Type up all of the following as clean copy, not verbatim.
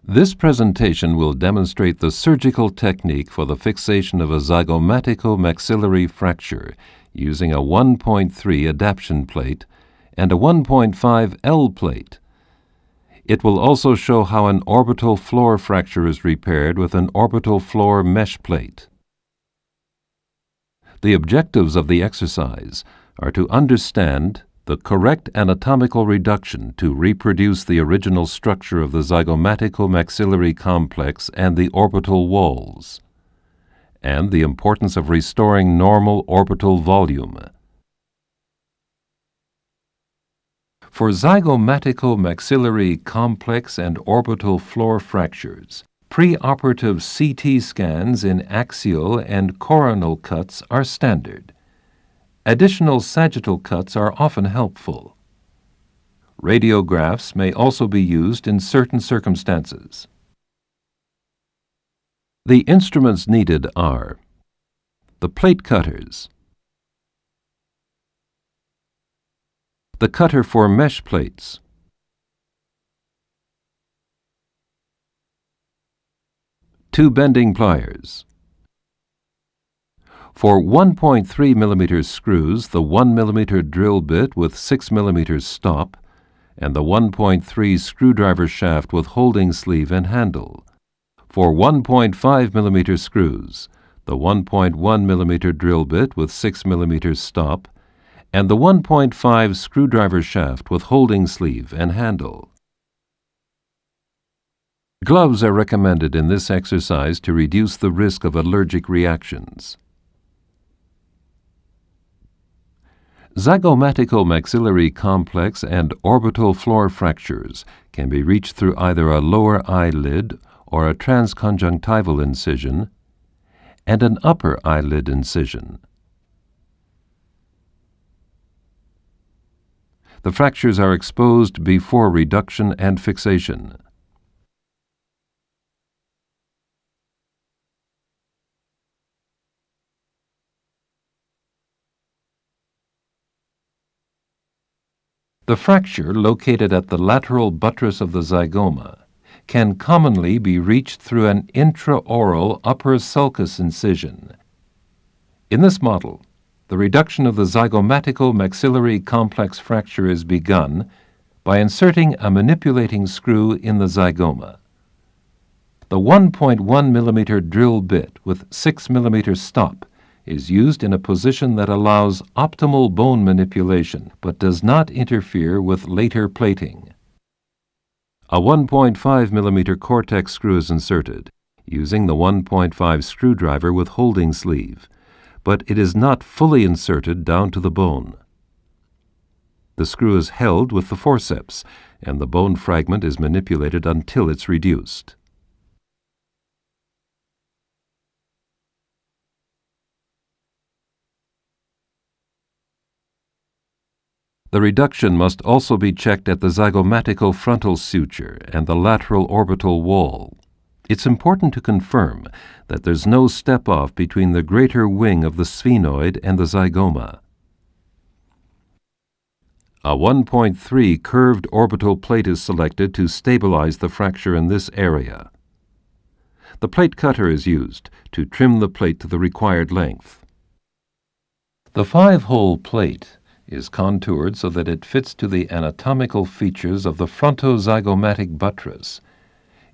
This presentation will demonstrate the surgical technique for the fixation of a zygomatico-maxillary fracture using a 1.3 adaptation plate and a 1.5 L plate. It will also show how an orbital floor fracture is repaired with an orbital floor mesh plate. The objectives of the exercise are to understand the correct anatomical reduction to reproduce the original structure of the zygomatico-maxillary complex and the orbital walls, and the importance of restoring normal orbital volume. For zygomatico-maxillary complex and orbital floor fractures, preoperative CT scans in axial and coronal cuts are standard. Additional sagittal cuts are often helpful. Radiographs may also be used in certain circumstances. The instruments needed are the plate cutters, the cutter for mesh plates, two bending pliers. For 1.3 mm screws, the 1 mm drill bit with 6 mm stop, and the 1.3 screwdriver shaft with holding sleeve and handle. For 1.5 mm screws, the 1.1 mm drill bit with 6 mm stop, and the 1.5 screwdriver shaft with holding sleeve and handle. Gloves are recommended in this exercise to reduce the risk of allergic reactions. Zygomatico-maxillary complex and orbital floor fractures can be reached through either a lower eyelid or a transconjunctival incision and an upper eyelid incision. The fractures are exposed before reduction and fixation. The fracture located at the lateral buttress of the zygoma can commonly be reached through an intraoral upper sulcus incision. In this model, the reduction of the zygomatico-maxillary complex fracture is begun by inserting a manipulating screw in the zygoma. The 1.1 mm drill bit with 6 mm stop is used in a position that allows optimal bone manipulation but does not interfere with later plating. A 1.5 mm Cortex screw is inserted using the 1.5 screwdriver with holding sleeve, but it is not fully inserted down to the bone. The screw is held with the forceps, and the bone fragment is manipulated until it's reduced. The reduction must also be checked at the zygomatico-frontal suture and the lateral orbital wall. It's important to confirm that there's no step-off between the greater wing of the sphenoid and the zygoma. A 1.3 curved orbital plate is selected to stabilize the fracture in this area. The plate cutter is used to trim the plate to the required length. The 5-hole plate is contoured so that it fits to the anatomical features of the frontozygomatic buttress.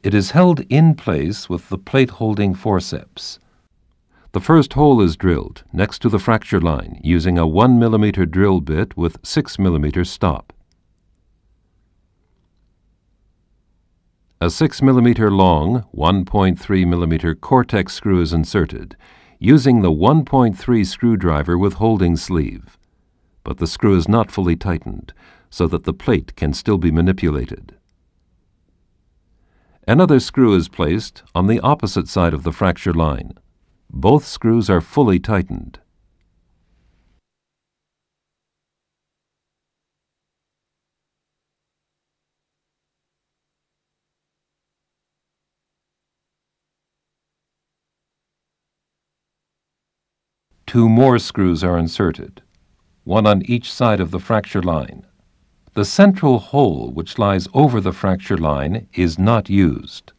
It is held in place with the plate-holding forceps. The first hole is drilled next to the fracture line using a 1 mm drill bit with 6 mm stop. A 6 mm long, 1.3 mm Cortex screw is inserted using the 1.3 screwdriver with holding sleeve, but the screw is not fully tightened so that the plate can still be manipulated. Another screw is placed on the opposite side of the fracture line. Both screws are fully tightened. Two more screws are inserted, one on each side of the fracture line. The central hole, which lies over the fracture line, is not used.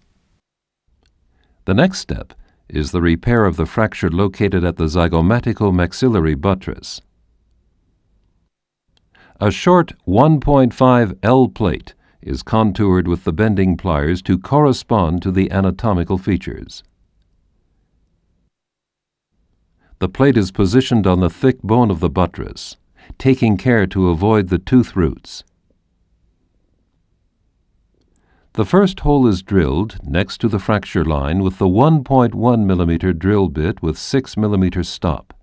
The next step is the repair of the fracture located at the zygomatico-maxillary buttress. A short 1.5 L plate is contoured with the bending pliers to correspond to the anatomical features. The plate is positioned on the thick bone of the buttress, taking care to avoid the tooth roots. The first hole is drilled next to the fracture line with the 1.1 mm drill bit with 6 mm stop.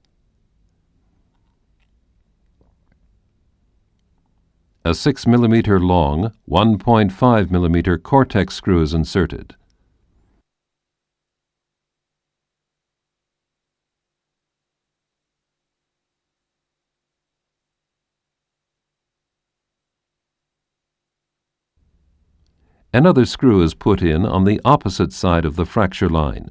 A 6 mm long, 1.5 mm Cortex screw is inserted. Another screw is put in on the opposite side of the fracture line.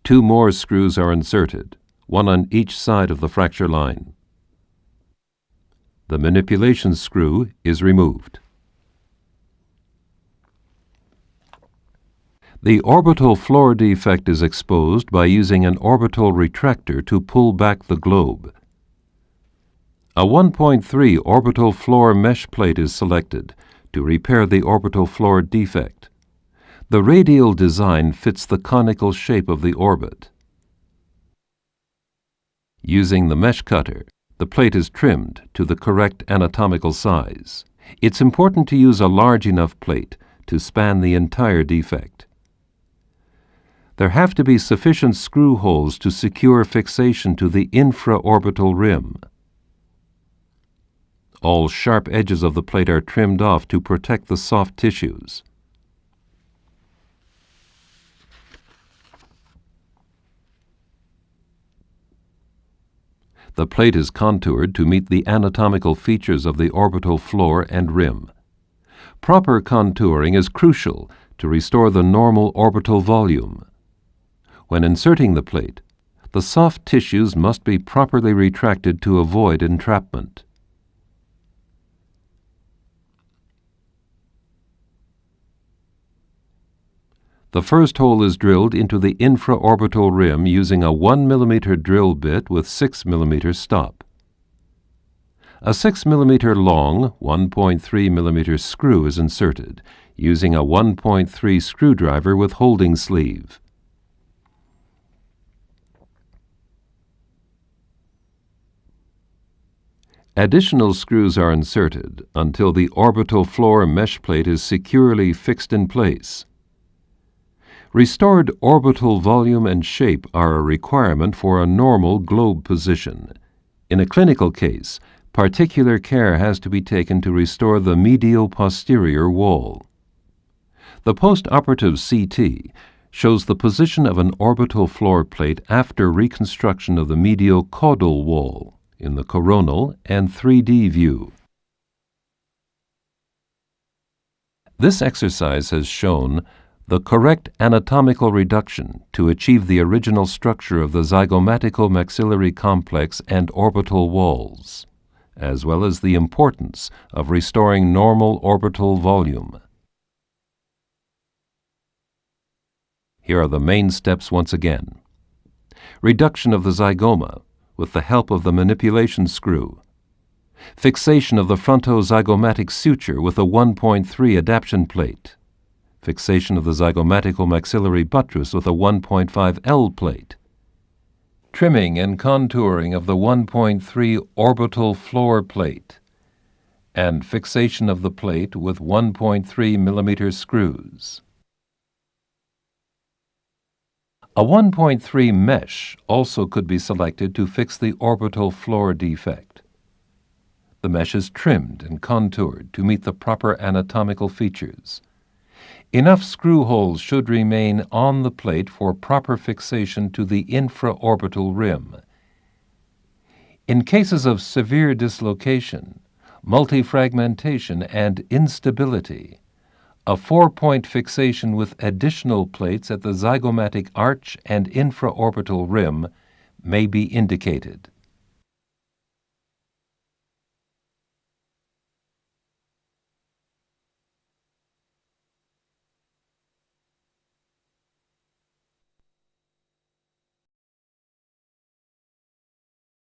Two more screws are inserted, one on each side of the fracture line. The manipulation screw is removed. The orbital floor defect is exposed by using an orbital retractor to pull back the globe. A 1.3 orbital floor mesh plate is selected to repair the orbital floor defect. The radial design fits the conical shape of the orbit. Using the mesh cutter, the plate is trimmed to the correct anatomical size. It's important to use a large enough plate to span the entire defect. There have to be sufficient screw holes to secure fixation to the infraorbital rim. All sharp edges of the plate are trimmed off to protect the soft tissues. The plate is contoured to meet the anatomical features of the orbital floor and rim. Proper contouring is crucial to restore the normal orbital volume. When inserting the plate, the soft tissues must be properly retracted to avoid entrapment. The first hole is drilled into the infraorbital rim using a 1 mm drill bit with 6 mm stop. A 6 mm long, 1.3 mm screw is inserted using a 1.3 screwdriver with holding sleeve. Additional screws are inserted until the orbital floor mesh plate is securely fixed in place. Restored orbital volume and shape are a requirement for a normal globe position. In a clinical case, particular care has to be taken to restore the medial posterior wall. The postoperative CT shows the position of an orbital floor plate after reconstruction of the medial caudal wall in the coronal and 3D view. This exercise has shown the correct anatomical reduction to achieve the original structure of the zygomatico-maxillary complex and orbital walls, as well as the importance of restoring normal orbital volume. Here are the main steps once again. Reduction of the zygoma with the help of the manipulation screw. Fixation of the frontozygomatic suture with a 1.3 adaptation plate. Fixation of the zygomatico-maxillary buttress with a 1.5 L plate. Trimming and contouring of the 1.3 orbital floor plate. And fixation of the plate with 1.3 mm screws. A 1.3 mesh also could be selected to fix the orbital floor defect. The mesh is trimmed and contoured to meet the proper anatomical features. Enough screw holes should remain on the plate for proper fixation to the infraorbital rim. In cases of severe dislocation, multifragmentation, and instability, a 4-point fixation with additional plates at the zygomatic arch and infraorbital rim may be indicated.